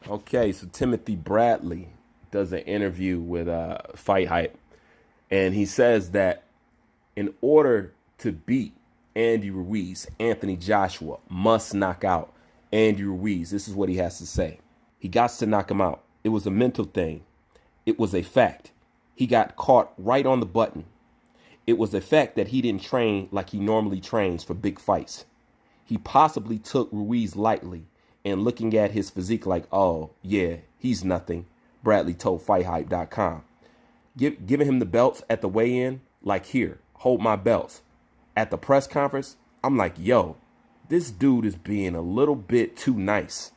Okay, so Timothy Bradley does an interview with Fight Hype, and he says that in order to beat Andy Ruiz, Anthony Joshua must knock out Andy Ruiz. This is what he has to say. He got to knock him out. It was a mental thing. It was a fact. He got caught right on the button. It was a fact that he didn't train like he normally trains for big fights. He possibly took Ruiz lightly and looking at his physique like, oh, yeah, he's nothing, Bradley told FightHype.com. Giving him the belts at the weigh-in, like, here, hold my belts. At the press conference, I'm like, yo, this dude is being a little bit too nice.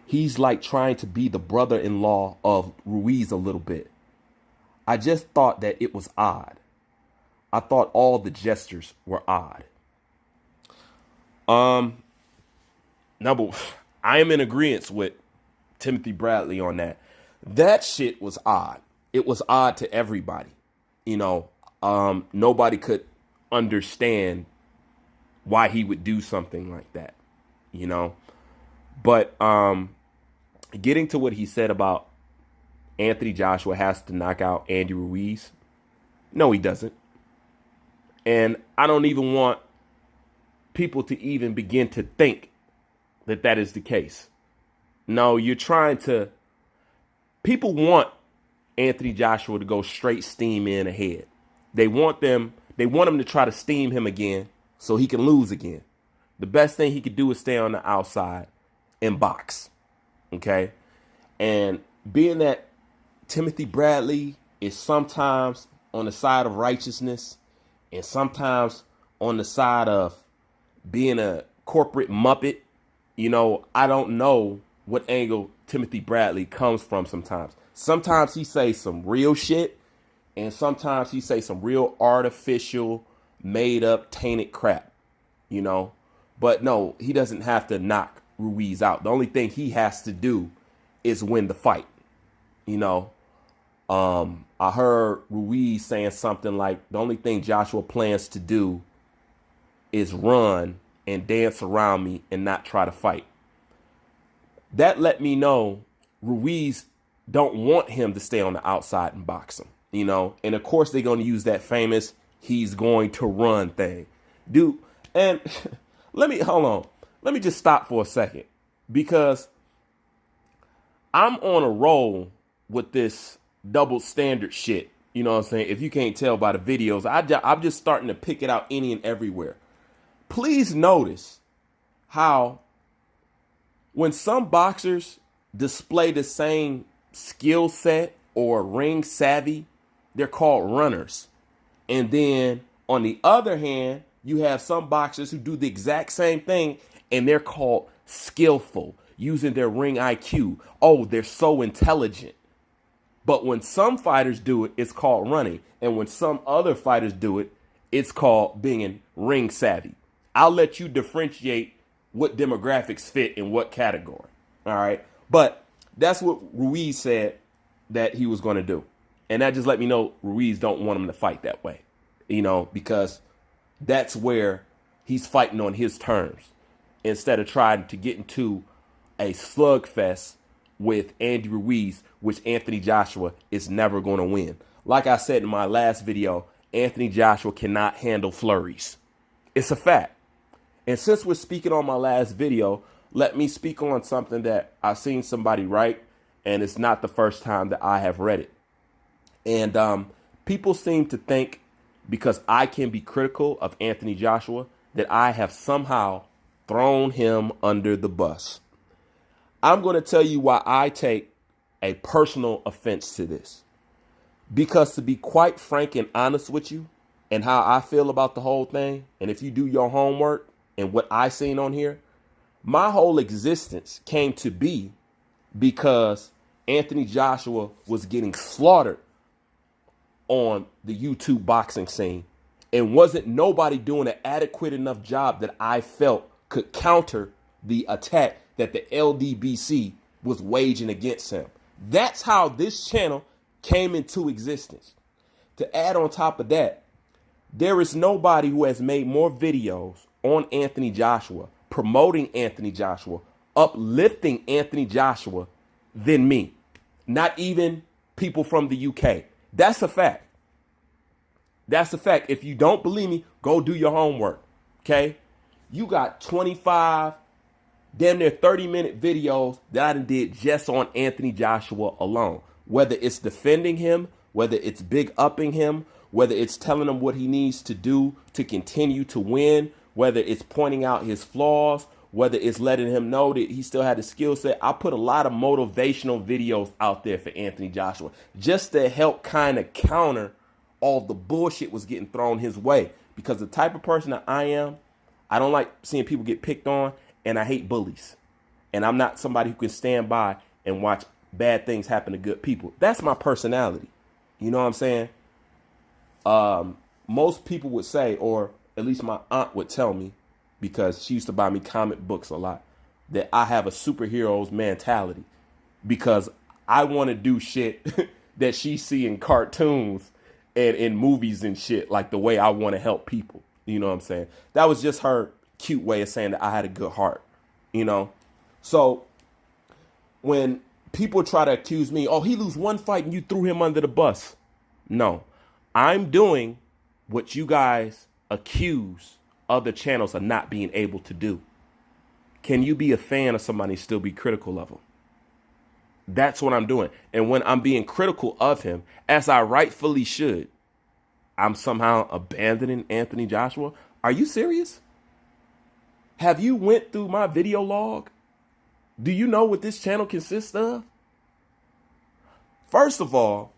He's like trying to be the brother-in-law of Ruiz a little bit. I just thought that it was odd. I thought all the gestures were odd. Number, I am in agreement with Timothy Bradley on that. That shit was odd. It was odd to everybody. You know, nobody could understand why he would do something like that, you know. But getting to what he said about Anthony Joshua has to knock out Andy Ruiz, no, he doesn't. And I don't even want people to even begin to think that that is the case. No, you're trying to. People want Anthony Joshua to go straight steam in ahead. They want him to try to steam him again so he can lose again. The best thing he could do is stay on the outside and box. Okay? And being that Timothy Bradley is sometimes on the side of righteousness and sometimes on the side of being a corporate muppet, you know, I don't know what angle Timothy Bradley comes from sometimes. Sometimes he says some real shit, and sometimes he says some real artificial, made up, tainted crap, you know. But no, he doesn't have to knock Ruiz out. The only thing he has to do is win the fight, you know. I heard Ruiz saying something like the only thing Joshua plans to do is run and dance around me and not try to fight. That let me know Ruiz don't want him to stay on the outside and box him, you know. And of course they're going to use that famous he's going to run thing. Dude, and hold on. Let me just stop for a second because I'm on a roll with this double standard shit. You know what I'm saying? If you can't tell by the videos, I'm just starting to pick it out any and everywhere. Please notice how when some boxers display the same skill set or ring savvy, they're called runners. And then on the other hand, you have some boxers who do the exact same thing and they're called skillful, using their ring IQ. Oh, they're so intelligent. But when some fighters do it, it's called running. And when some other fighters do it, it's called being ring savvy. I'll let you differentiate what demographics fit in what category. All right. But that's what Ruiz said that he was going to do. And that just let me know Ruiz don't want him to fight that way, you know, because that's where he's fighting on his terms instead of trying to get into a slugfest with Andy Ruiz, which Anthony Joshua is never going to win. Like I said in my last video, Anthony Joshua cannot handle flurries. It's a fact. And since we're speaking on my last video, let me speak on something that I've seen somebody write, and it's not the first time that I have read it. And people seem to think because I can be critical of Anthony Joshua that I have somehow thrown him under the bus. I'm going to tell you why I take a personal offense to this. Because to be quite frank and honest with you and how I feel about the whole thing, and if you do your homework and what I seen on here, my whole existence came to be because Anthony Joshua was getting slaughtered on the YouTube boxing scene and wasn't nobody doing an adequate enough job that I felt could counter the attack that the LDBC was waging against him. That's how this channel came into existence. To add on top of that, there is nobody who has made more videos on Anthony Joshua, promoting Anthony Joshua, uplifting Anthony Joshua than me. Not even people from the UK. That's a fact. That's a fact. If you don't believe me, go do your homework. Okay? You got 25, damn near 30-minute videos that I did just on Anthony Joshua alone. Whether it's defending him, whether it's big upping him, whether it's telling him what he needs to do to continue to win, whether it's pointing out his flaws, whether it's letting him know that he still had the skill set. I put a lot of motivational videos out there for Anthony Joshua just to help kind of counter all the bullshit was getting thrown his way. Because the type of person that I am, I don't like seeing people get picked on, and I hate bullies. And I'm not somebody who can stand by and watch bad things happen to good people. That's my personality. You know what I'm saying? Most people would say, or at least my aunt would tell me, because she used to buy me comic books a lot, that I have a superhero's mentality because I want to do shit that she see in cartoons and in movies and shit, like the way I want to help people. You know what I'm saying? That was just her cute way of saying that I had a good heart, you know? So when people try to accuse me, oh, he lose one fight and you threw him under the bus. No, I'm doing what you guys accuse other channels of not being able to do. Can you be a fan of somebody and still be critical of them? That's what I'm doing. And when I'm being critical of him, as I rightfully should, I'm somehow abandoning Anthony Joshua. Are you serious? Have you went through my video log? Do you know what this channel consists of? First of all,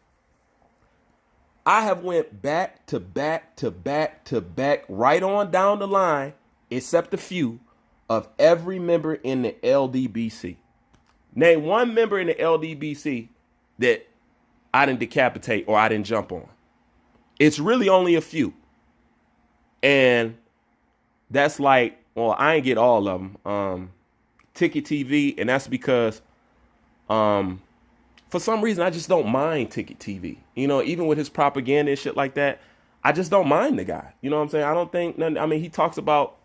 I have went back to back to back to back right on down the line, except a few, of every member in the LDBC. Name one member in the LDBC that I didn't decapitate or I didn't jump on. It's really only a few. And that's like, well, I ain't get all of them. Ticket TV, and that's because for some reason I just don't mind Ticket TV. You know, even with his propaganda and shit like that, I just don't mind the guy. You know what I'm saying? I don't think, I mean, he talks about,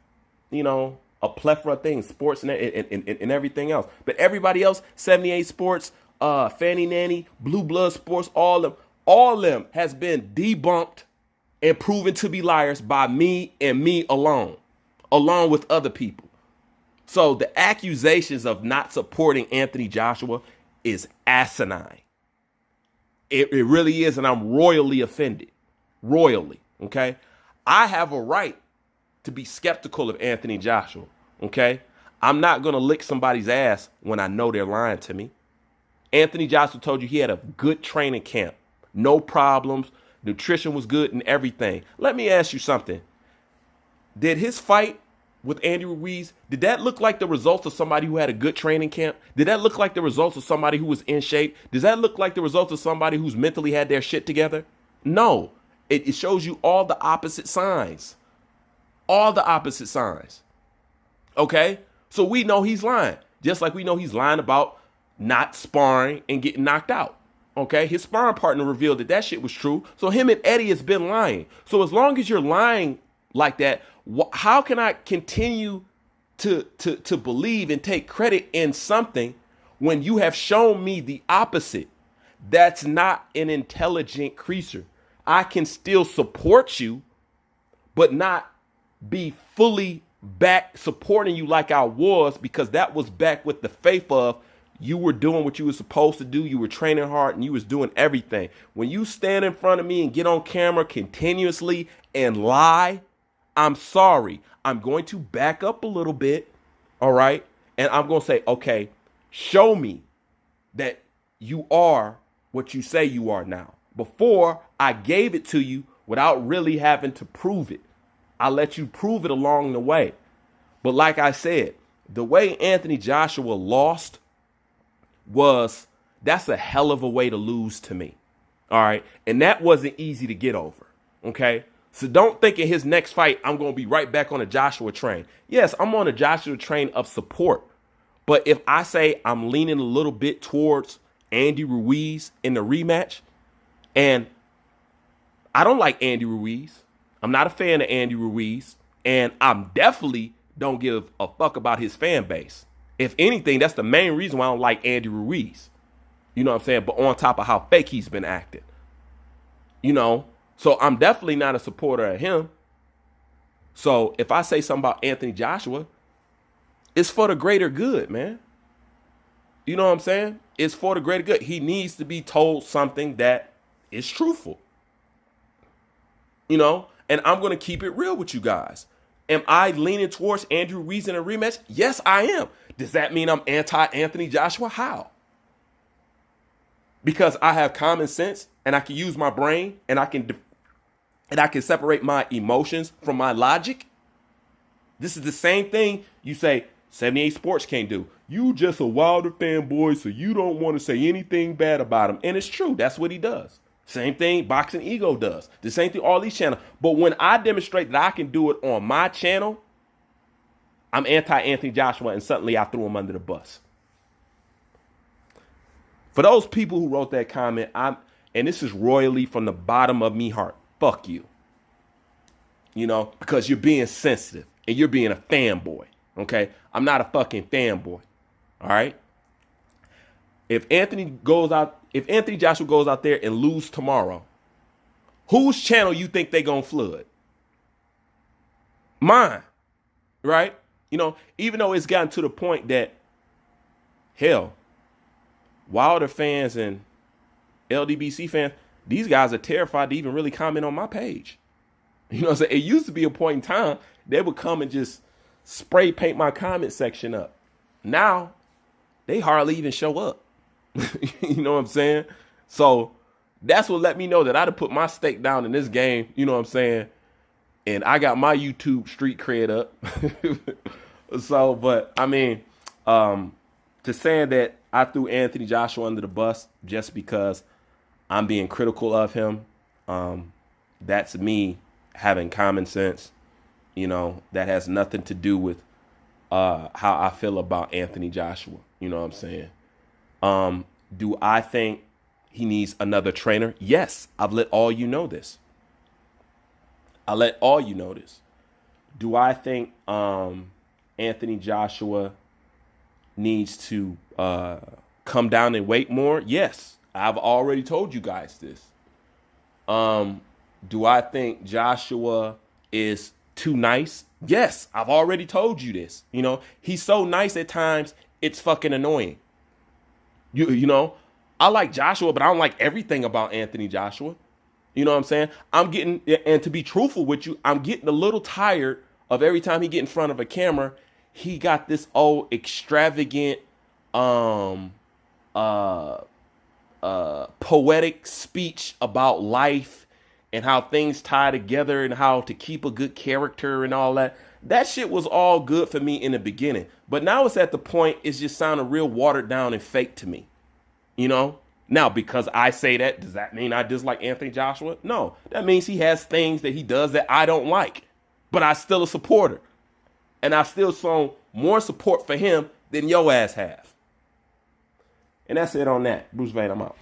you know, a plethora of things, sports and everything else. But everybody else, 78 Sports, Fanny Nanny, Blue Blood Sports, all of them has been debunked and proven to be liars by me and me alone with other people. So the accusations of not supporting Anthony Joshua is asinine. It really is, and I'm royally offended. Royally, okay? I have a right to be skeptical of Anthony Joshua, okay? I'm not going to lick somebody's ass when I know they're lying to me. Anthony Joshua told you he had a good training camp. No problems. Nutrition was good and everything. Let me ask you something. Did his fight with Andy Ruiz, did that look like the results of somebody who had a good training camp? Did that look like the results of somebody who was in shape? Does that look like the results of somebody who's mentally had their shit together? No. It shows you all the opposite signs. All the opposite signs. Okay? So we know he's lying. Just like we know he's lying about not sparring and getting knocked out. Okay? His sparring partner revealed that that shit was true. So him and Eddie has been lying. So as long as you're lying like that, how can I continue to believe and take credit in something when you have shown me the opposite? That's not an intelligent creature. I can still support you, but not be fully back supporting you like I was, because that was back with the faith of you were doing what you were supposed to do. You were training hard and you was doing everything. When you stand in front of me and get on camera continuously and lie, I'm sorry. I'm going to back up a little bit. All right. And I'm going to say, okay, show me that you are what you say you are now. Before, I gave it to you without really having to prove it. I let you prove it along the way. But like I said, the way Anthony Joshua lost that's a hell of a way to lose to me. All right. And that wasn't easy to get over. Okay. So don't think in his next fight, I'm going to be right back on a Joshua train. Yes, I'm on a Joshua train of support. But if I say I'm leaning a little bit towards Andy Ruiz in the rematch, and I don't like Andy Ruiz. I'm not a fan of Andy Ruiz. And I'm definitely don't give a fuck about his fan base. If anything, that's the main reason why I don't like Andy Ruiz. You know what I'm saying? But on top of how fake he's been acting. You know? So I'm definitely not a supporter of him. So if I say something about Anthony Joshua, it's for the greater good, man. You know what I'm saying? It's for the greater good. He needs to be told something that is truthful. You know? And I'm going to keep it real with you guys. Am I leaning towards Andrew Ruiz in a rematch? Yes, I am. Does that mean I'm anti-Anthony Joshua? How? Because I have common sense and I can use my brain and I can separate my emotions from my logic. This is the same thing you say 78 Sports can't do. You just a Wilder fanboy, so you don't want to say anything bad about him. And it's true. That's what he does. Same thing Boxing Ego does. The same thing all these channels. But when I demonstrate that I can do it on my channel, I'm anti-Anthony Joshua, and suddenly I threw him under the bus. For those people who wrote that comment, and this is royally from the bottom of me heart, fuck you. You know, because you're being sensitive and you're being a fanboy. Okay? I'm not a fucking fanboy. All right? If Anthony Joshua goes out there and lose tomorrow, whose channel you think they gonna flood? Mine. Right? You know, even though it's gotten to the point that, hell, Wilder fans and LDBC fans, these guys are terrified to even really comment on my page. You know what I'm saying? It used to be a point in time they would come and just spray paint my comment section up. Now, they hardly even show up. You know what I'm saying? So that's what let me know that I'd have put my stake down in this game. You know what I'm saying? And I got my YouTube street cred up. So, but I mean, to saying that I threw Anthony Joshua under the bus just because I'm being critical of him, that's me having common sense. You know, that has nothing to do with how I feel about Anthony Joshua. You know what I'm saying? Do I think he needs another trainer? Yes, I've let all you know this. I let all you know this. Do I think Anthony Joshua needs to come down and weight more? Yes, I've already told you guys this. Do I think Joshua is too nice? Yes, I've already told you this. You know, he's so nice at times, it's fucking annoying. You know, I like Joshua, but I don't like everything about Anthony Joshua. You know what I'm saying? I'm getting, and to be truthful with you, I'm getting a little tired of every time he get in front of a camera, he got this old extravagant, poetic speech about life and how things tie together and how to keep a good character and all that. That shit was all good for me in the beginning. But now it's at the point, it's just sounding real watered down and fake to me. You know? Now, because I say that, does that mean I dislike Anthony Joshua? No. That means he has things that he does that I don't like. But I'm still a supporter. And I've still shown more support for him than your ass have. And that's it on that. Bruce Vane, I'm out.